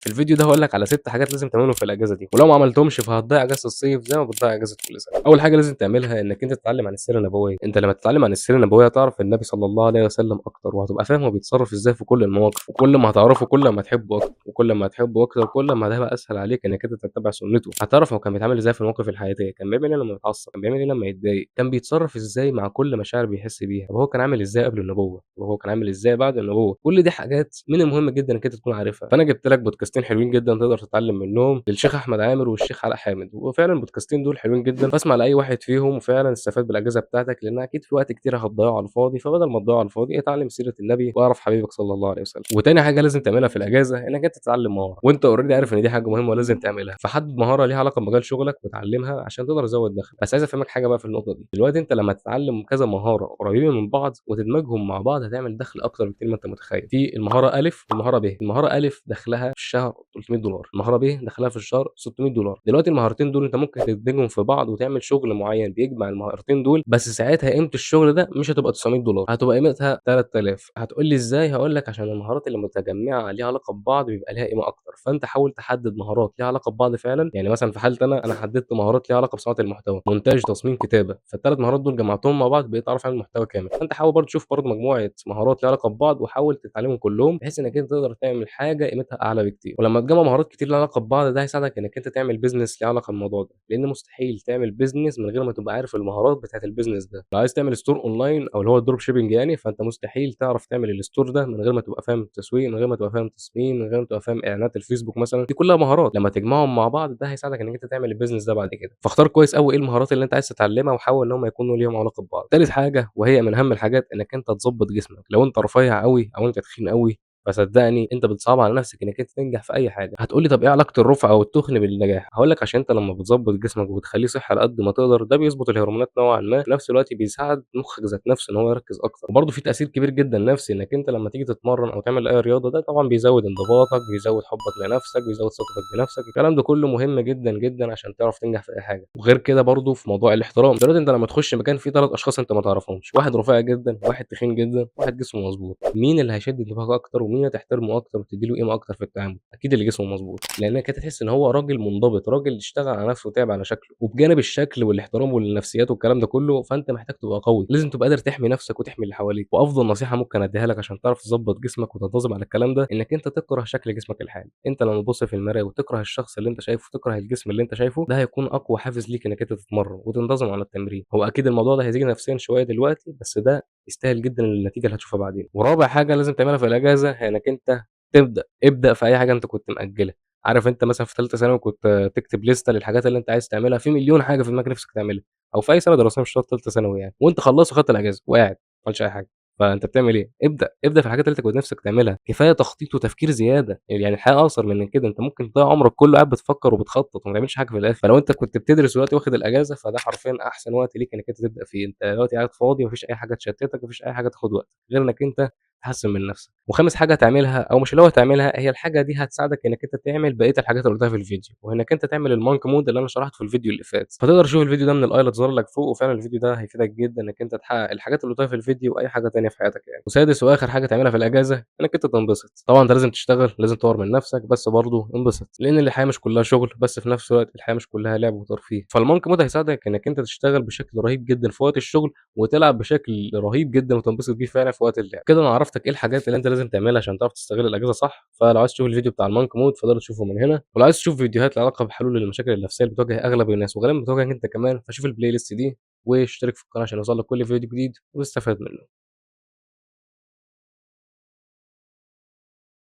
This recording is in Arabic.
في الفيديو ده هاقول لك على 6 حاجات لازم تعملهم في الأجازة دي، ولو ما عملتهمش فهتضيّع أجازة الصيف زي ما بتضيّع أجازة كل سنة. أول حاجة لازم تعملها إنك أنت تتعلم عن السيرة النبوية، أنت لمّا تتعلم عن السيرة النبوية هتعرف النبي صلى الله عليه وسلم أكتر، وهتبقى فاهم هو بيتصرف إزاي في كل المواقف، وكل ما هتعرفه كل ما هتحبه أكتر، وكل ما هتحبه أكتر كل ما ده هيبقى أسهل عليك إنك أنت تتبع سنته، هتعرف هو كان بيتعامل إزاي في المواقف الحياتية، كان بيعمل إيه لمّا يتعصب، كان بيعمل إيه لمّا يتضايق، كان بيتصرف إزاي مع كل مشاعر بيحس بيها، طب هو كان عامل إزاي قبل النبوة، وهو كان عامل إزاي بعد النبوة، كل دي حاجات من المهم جدًا إنك أنت تكون عارفها. فأنا جبت لك بودكاستين حلوين جدًا تقدر تتعلم منهم للشيخ أحمد عامر والشيخ علاء حامد، وفعلًا البودكاستين دول حلوين جدًا، فاسمع لأي واحد فيهم وفعلًا استفاد بالأجازة بتاعتك، لأن أكيد في وقت كتير هتضيّعه على الفاضي، فبدل ما تضيّعه على الفاضي اتعلم سيرة النبي واعرف حبيبك صلى الله عليه وسلم. وتاني حاجة لازم تعملها في الأجازة إنك أنت تتعلم مهارة، وأنت already عارف إن دي حاجة مهمة ولازم تعملها، فحدد مهارة ليها علاقة بمجال شغلك واتعلمها عشان تقدر تزوّد دخلك. بس عايز أفهمك حاجة بقى في النقطة دي، دلوقتي أنت لمّا تتعلم كذا مهارة قريبين من بعض وتدمجهم مع بعض هتعمل دخل أكتر بكتير ما أنت متخيل. في المهارة ألف والمهارة ب، المهارة ألف دخلها في الشهر $300، المهارة ب دخلها في الشهر $600. دلوقتي المهارتين دول أنت ممكن تدمجهم في بعض وتعمل شغل معين بيجمع المهارتين دول، بس ساعتها قيمة الشغل ده مش هتبقى $900، هتبقى قيمتها 3000. هتقول لي إزاي؟ هاقول لك عشان المهارات اللي متجمعة ليها علاقة ببعض بيبقى ليها قيمة أكتر، فأنت حاول تحدد مهارات ليها علاقة ببعض فعلًا، يعني مثلًا في حالتي أنا حددت مهارات ليها علاقة بصناعة المحتوى، مونتاج، تصميم، كتابة، فال3 مهارات دول جمعتهم مع بعض بقيت أعرف أعمل محتوى كامل. فأنت حاول برضه تشوف برضه مجموعة مهارات ليها علاقة ببعض وحاول تتعلمهم كلهم، بحيث إنك أنت تقدر تعمل حاجة قيمتها أعلى بكتير. ولمّا تجمع مهارات كتير ليها علاقة ببعض ده هيساعدك إنك أنت تعمل business ليه علاقة بالموضوع ده، لأن مستحيل تعمل business من غير ما تبقى عارف المهارات بتاعة الbusiness ده. لو عايز تعمل store online أو اللي هو الdrop shipping يعني، فأنت مستحيل تعرف تعمل الstore ده من غير ما تبقى فاهم التسويق، من غير ما تبقى فاهم تصميم، من غير ما تبقى فاهم إعلانات الفيسبوك مثلًا، دي كلها مهارات لمّا تجمعهم مع بعض ده هيساعدك إنك أنت تعمل الbusiness ده بعد كده. فاختار كويس أوي إيه المهارات اللي أنت عايز تتعلمها وحاول إن هم يكونوا ليهم علاقة ببعض. تالت حاجة وهي من أهم الحاجات إنك أنت تضبط جسمك، لو أنت رفيع أوي أو أنت تخين أوي فصدّقني أنت بتصعب على نفسك إنك أنت تنجح في أي حاجة. هتقول لي طب إيه علاقة الرفع أو التخن بالنجاح؟ هاقول لك عشان أنت لمّا بتضبّط جسمك وبتخلّيه صحّي على قد ما تقدر، ده بيضبط الهرمونات نوعًا ما، في نفس الوقت بيساعد مخّك ذات نفسه إن هو يركّز أكتر، وبرضه في تأثير كبير جدًا نفسي إنك أنت لمّا تيجي تتمرّن أو تعمل أي رياضة، ده طبعًا بيزوّد انضباطك، بيزوّد حُبّك لنفسك، بيزوّد ثقتك بنفسك، الكلام ده كلّه مهم جدًا، جدًا عشان تعرف تنجح في أي حاجة. وغير كده برضه في موضوع الاحترام، دلوقتي أنت لمّا تخش مكان فيه 3 أشخاص أنت ما تعرفهمش، واحد رفيع جدًا، واحد تخين جدًا، واحد جسمه مضبوط، مين اللي هيشد انتباهك أكتر ومين هتحترمه أكتر وتدّي له قيمة أكتر في التعامل؟ أكيد اللي جسمه مضبوط، لإنك كده تحس إن هو راجل منضبط، راجل اشتغل على نفسه وتعب على شكله. وبجانب الشكل والاحترام والنفسيات والكلام ده كلّه، فأنت محتاج تبقى قوي، لازم تبقى قادر تحمي نفسك وتحمي اللي حواليك. وأفضل نصيحة ممكن أدّيها لك عشان تعرف تضبّط جسمك وتنتظم على الكلام ده، إنك أنت تكره شكل جسمك الحالي. أنت لمّا تبُص في المراية وتكره الشخص اللي أنت شايفه، تكره الجسم اللي أنت شايفه، ده هيكون أقوى حافز ليك إنك أنت تتمرن وتنتظم على التمرين. هو أكيد الموضوع ده هيزعجك نفسيًا شوية دلوقتي، بس ده يستاهل جدًا النتيجة اللي هتشوفها بعدين. ورابع حاجة لازم تعملها في الأجازة هي إنك أنت ابدأ في أي حاجة أنت كنت مأجلها. عارف أنت مثلًا في تالتة ثانوي كنت تكتب ليستة للحاجات اللي أنت عايز تعملها، في مليون حاجة في دماغك نفسك تعملها، أو في أي سنة دراسية مش شرط تالتة ثانوي يعني، وأنت خلّصت وخدت الأجازة وقاعد ما عملتش أي حاجة، فأنت بتعمل إيه؟ ابدأ في الحاجات اللي أنت كنت نفسك تعملها، كفاية تخطيط وتفكير زيادة، يعني الحياة أقصر من كده، أنت ممكن تضيّع عمرك كله قاعد بتفكر وبتخطط وما تعملش حاجة في الآخر. فلو أنت كنت بتدرس ودلوقتي واخد الأجازة، فده حرفيًا أحسن وقت ليك إنك أنت تبدأ فيه. أنت دلوقتي قاعد فاضي ما فيش أي حاجة تشتتك، ما فيش أي حاجة تاخد وقتك، غير إنك أنت تحسّن من نفسك. وخامس حاجة تعملها أو مش اللي هو تعملها، هي الحاجة دي هتساعدك إنك أنت تعمل بقية الحاجات اللي قُلتها في الفيديو، وإنك أنت تعمل الmonk mode اللي أنا شرحته في الفيديو اللي فات. فتقدر تشوف الفيديو ده من الآي اللي ظاهر لك فوق، وفعلًا الفيديو ده هيفيدك جدًا إنك أنت تحقق الحاجات اللي قُلتها في الفيديو وأي حاجة تانية في حياتك يعني. وسادس وآخر حاجة تعملها في الأجازة إنك أنت تنبسط. طبعًا أنت لازم تشتغل، لازم تطوّر من نفسك، بس برضه انبسط، لإن الحياة مش كلّها شغل، بس في نفس الوقت الحياة مش كلّها لعب وترفيه. فالmonk mode هيساعدك إنك أنت تشتغل بشكل رهيب جدًا في وقت الشغل، وتلعب بشكل رهيب جدًا وتنبسط بيه فعلًا في وقت اللعب. كده أنا عرّفتك إيه الحاجات اللي أنت لازم تعملها عشان تعرف تستغل الأجازة صح. فلو عايز تشوف الفيديو بتاع الmonk mode فتقدر تشوفه من هنا، ولو عايز تشوف فيديوهات ليها علاقة بحلول للمشاكل النفسية اللي بتواجه أغلب الناس وغالبًا بتواجهك أنت كمان، فشوف الplaylist دي واشترك في القناة عشان يوصلك كل فيديو جديد واستفاد منه.